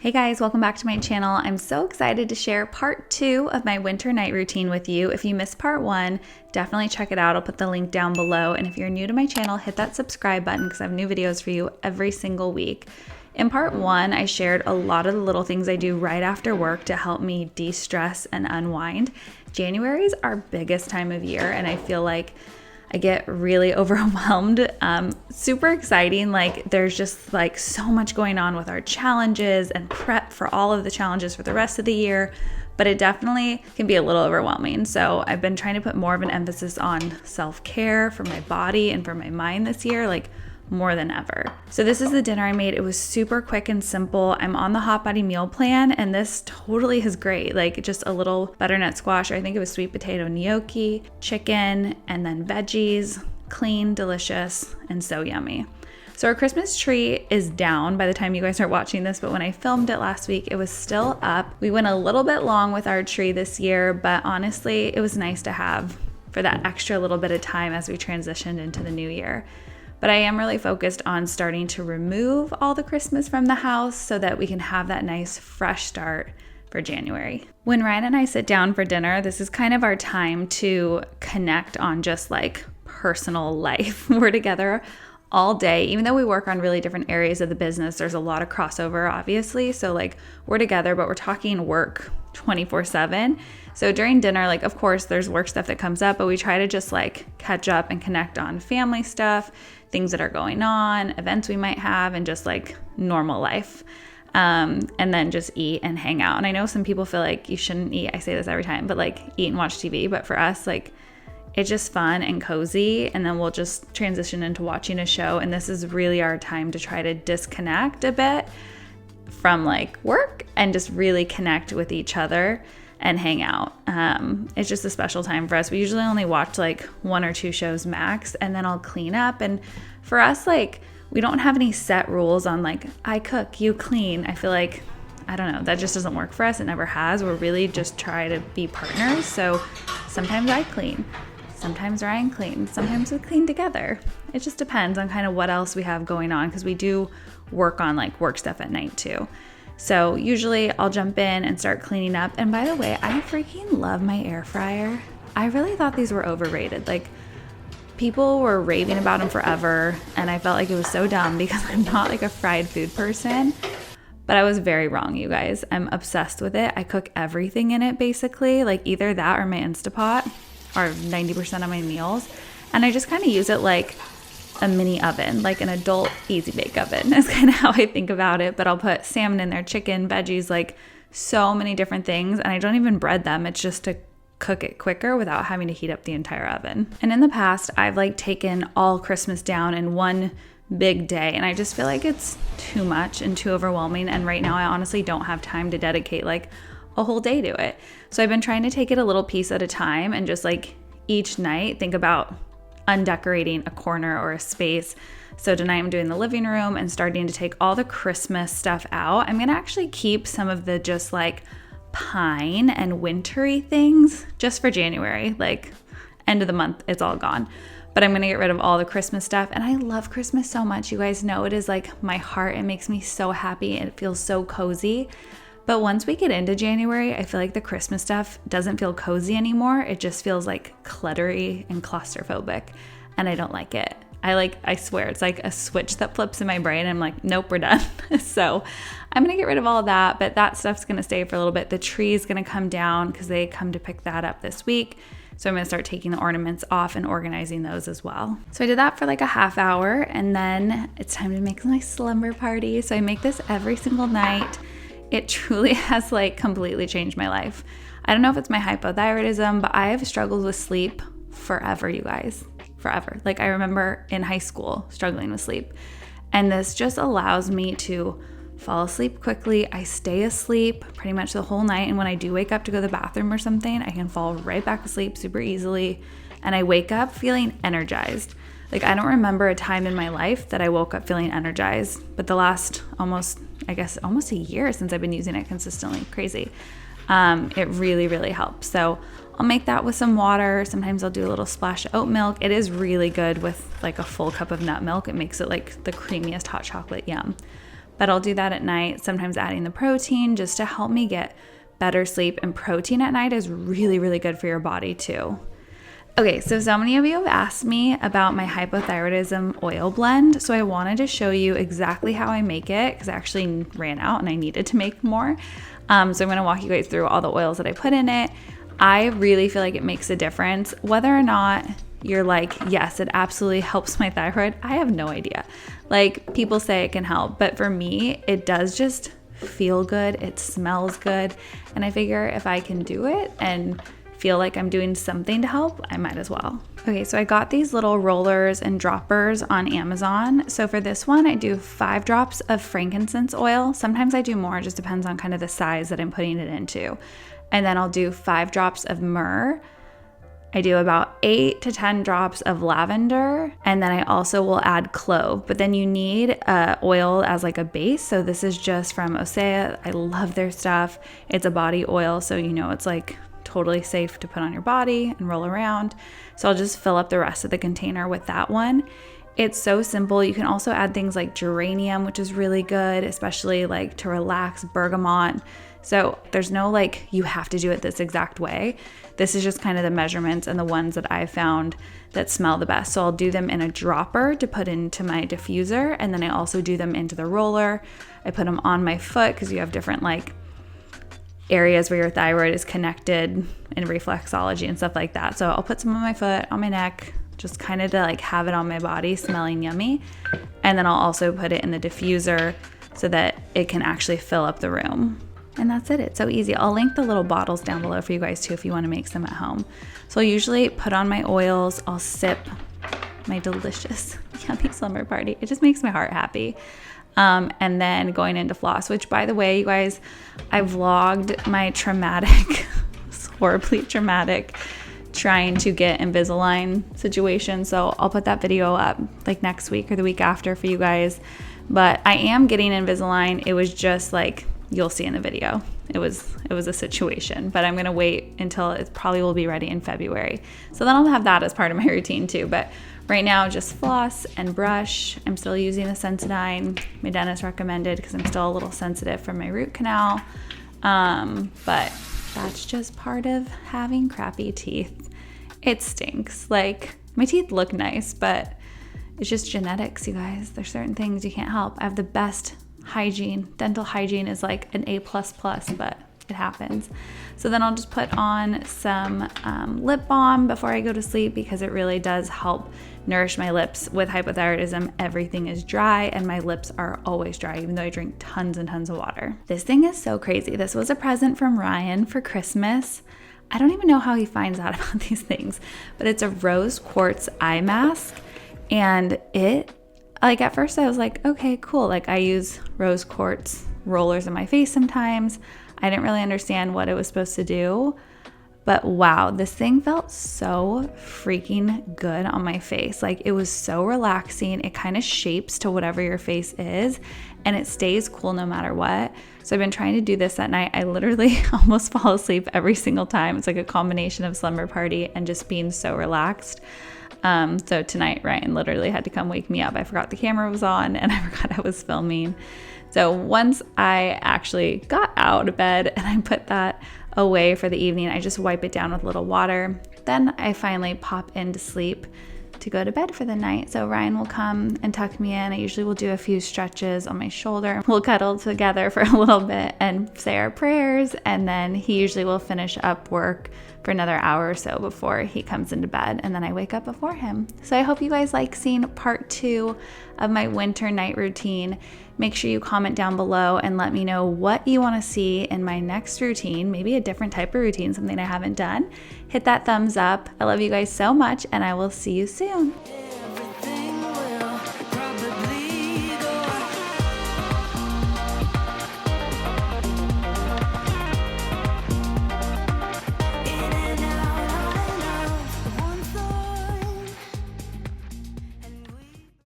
Hey guys, welcome back to my channel. I'm so excited to share part 2 of my winter night routine with you. If you missed part 1, definitely check it out. I'll put the link down below. And if you're new to my channel, hit that subscribe button because I have new videos for you every single week. In part 1, I shared a lot of the little things I do right after work to help me de-stress and unwind. January is our biggest time of year, and I feel like I get really overwhelmed. Super exciting. Like there's just like so much going on with our challenges and prep for all of the challenges for the rest of the year, but it definitely can be a little overwhelming. So I've been trying to put more of an emphasis on self-care for my body and for my mind this year, like more than ever. So this is the dinner I made. It was super quick and simple. I'm on the hot body meal plan, and this totally is great. Like just a little butternut squash, or I think it was sweet potato gnocchi, chicken, and then veggies. Clean, delicious, and so yummy. So our Christmas tree is down by the time you guys are watching this, but when I filmed it last week, it was still up. We went a little bit long with our tree this year, but honestly, it was nice to have for that extra little bit of time as we transitioned into the new year. But I am really focused on starting to remove all the Christmas from the house so that we can have that nice fresh start for January. When Ryan and I sit down for dinner, this is kind of our time to connect on just like personal life. We're together all day, even though we work on really different areas of the business. There's a lot of crossover, obviously. So like we're together, but we're talking work 24/7. So during dinner, like of course there's work stuff that comes up, but we try to just like catch up and connect on family stuff, things that are going on, events we might have, and just like normal life. And then just eat and hang out. And I know some people feel like you shouldn't eat. I say this every time, but like eat and watch TV. But for us, like it's just fun and cozy. And then we'll just transition into watching a show. And this is really our time to try to disconnect a bit from like work and just really connect with each other and hang out. It's just a special time for us. We usually only watch like 1 or 2 shows max, and then I'll clean up. And for us, like we don't have any set rules on like I cook, you clean. I feel like, I don't know, that just doesn't work for us. It never has. We're really just try to be partners. So sometimes I clean, sometimes Ryan cleans, sometimes we clean together. It just depends on kind of what else we have going on, because we do work on like work stuff at night too. So usually I'll jump in and start cleaning up. And by the way, I freaking love my air fryer. I really thought these were overrated. Like people were raving about them forever, and I felt like it was so dumb because I'm not like a fried food person. But I was very wrong, you guys. I'm obsessed with it. I cook everything in it basically, like either that or my Instapot are 90% of my meals. And I just kind of use it like a mini oven, like an adult easy bake oven. That's kind of how I think about it. But I'll put salmon in there, chicken, veggies, like so many different things. And I don't even bread them. It's just to cook it quicker without having to heat up the entire oven. And in the past, I've like taken all Christmas down in one big day. And I just feel like it's too much and too overwhelming. And right now I honestly don't have time to dedicate like a whole day to it. So I've been trying to take it a little piece at a time and just like each night think about undecorating a corner or a space. So tonight I'm doing the living room and starting to take all the Christmas stuff out. I'm gonna actually keep some of the just like pine and wintry things just for January, like end of the month, it's all gone. But I'm gonna get rid of all the Christmas stuff. And I love Christmas so much. You guys know it is like my heart. It makes me so happy and it feels so cozy. But once we get into January, I feel like the Christmas stuff doesn't feel cozy anymore. It just feels like cluttery and claustrophobic, and I don't like it. I swear, it's like a switch that flips in my brain. I'm like, nope, we're done. So I'm gonna get rid of all of that, but that stuff's gonna stay for a little bit. The tree is gonna come down because they come to pick that up this week. So I'm gonna start taking the ornaments off and organizing those as well. So I did that for like a half hour, and then it's time to make my slumber party. So I make this every single night. It truly has like completely changed my life. I don't know if it's my hypothyroidism, but I have struggled with sleep forever, you guys, forever. Like I remember in high school struggling with sleep, and this just allows me to fall asleep quickly. I stay asleep pretty much the whole night. And when I do wake up to go to the bathroom or something, I can fall right back asleep super easily. And I wake up feeling energized. Like I don't remember a time in my life that I woke up feeling energized, but the last almost a year since I've been using it consistently, crazy. It really, really helps. So I'll make that with some water. Sometimes I'll do a little splash of oat milk. It is really good with like a full cup of nut milk. It makes it like the creamiest hot chocolate, yum. but I'll do that at night, sometimes adding the protein just to help me get better sleep. And protein at night is really, really good for your body too. Okay, so many of you have asked me about my hypothyroidism oil blend, so I wanted to show you exactly how I make it because I actually ran out and I needed to make more. So I'm going to walk you guys through all the oils that I put in it. I really feel like it makes a difference. Whether or not you're like, yes, it absolutely helps my thyroid, I have no idea. Like, people say it can help, but for me, it does just feel good. It smells good. And I figure if I can do it and feel like I'm doing something to help, I might as well. Okay, so I got these little rollers and droppers on Amazon. So for this one, I do 5 drops of frankincense oil. Sometimes I do more, it just depends on kind of the size that I'm putting it into. And then I'll do 5 drops of myrrh. I do about 8 to 10 drops of lavender, and then I also will add clove, but then you need oil as like a base. So this is just from Osea. I love their stuff. It's a body oil, so you know it's like totally safe to put on your body and roll around. So I'll just fill up the rest of the container with that one. It's so simple. You can also add things like geranium, which is really good, especially like to relax, bergamot. So there's no like, you have to do it this exact way. This is just kind of the measurements and the ones that I found that smell the best. So I'll do them in a dropper to put into my diffuser. And then I also do them into the roller. I put them on my foot because you have different like areas where your thyroid is connected in reflexology and stuff like that. So I'll put some on my foot, on my neck, just kind of to like have it on my body smelling yummy. And then I'll also put it in the diffuser so that it can actually fill up the room. And that's it. It's so easy. I'll link the little bottles down below for you guys too if you want to make some at home. So I'll usually put on my oils. I'll sip my delicious yummy slumber party. It just makes my heart happy. And then going into floss, which by the way, you guys, I vlogged my traumatic, horribly traumatic trying to get Invisalign situation. So I'll put that video up like next week or the week after for you guys. But I am getting Invisalign. It was just like, you'll see in the video. It was a situation, but I'm gonna wait until it probably will be ready in February. So then I'll have that as part of my routine too. But right now, just floss and brush. I'm still using the Sensodyne. My dentist recommended because I'm still a little sensitive from my root canal. But that's just part of having crappy teeth. It stinks. Like, my teeth look nice, but it's just genetics, you guys. There's certain things you can't help. I have the best hygiene. Dental hygiene is like an A++, but it happens. So then I'll just put on some lip balm before I go to sleep because it really does help nourish my lips. With hypothyroidism, everything is dry and my lips are always dry, even though I drink tons and tons of water. This thing is so crazy. This was a present from Ryan for Christmas. I don't even know how he finds out about these things, but it's a rose quartz eye mask. And it, like at first I was like, okay, cool. Like I use rose quartz rollers in my face sometimes. I didn't really understand what it was supposed to do, but wow, this thing felt so freaking good on my face. Like it was so relaxing. It kind of shapes to whatever your face is and it stays cool no matter what. So I've been trying to do this at night. I literally almost fall asleep every single time. It's like a combination of slumber party and just being so relaxed. So tonight, Ryan literally had to come wake me up. I forgot the camera was on and I forgot I was filming. So once I actually got out of bed and I put that away for the evening, I just wipe it down with a little water. Then I finally pop into sleep to go to bed for the night. So Ryan will come and tuck me in. I usually will do a few stretches on my shoulder. We'll cuddle together for a little bit and say our prayers. And then he usually will finish up work for another hour or so before he comes into bed. And then I wake up before him. So I hope you guys like seeing part 2 of my winter night routine. Make sure you comment down below and let me know what you want to see in my next routine, maybe a different type of routine, something I haven't done. Hit that thumbs up. I love you guys so much and I will see you soon.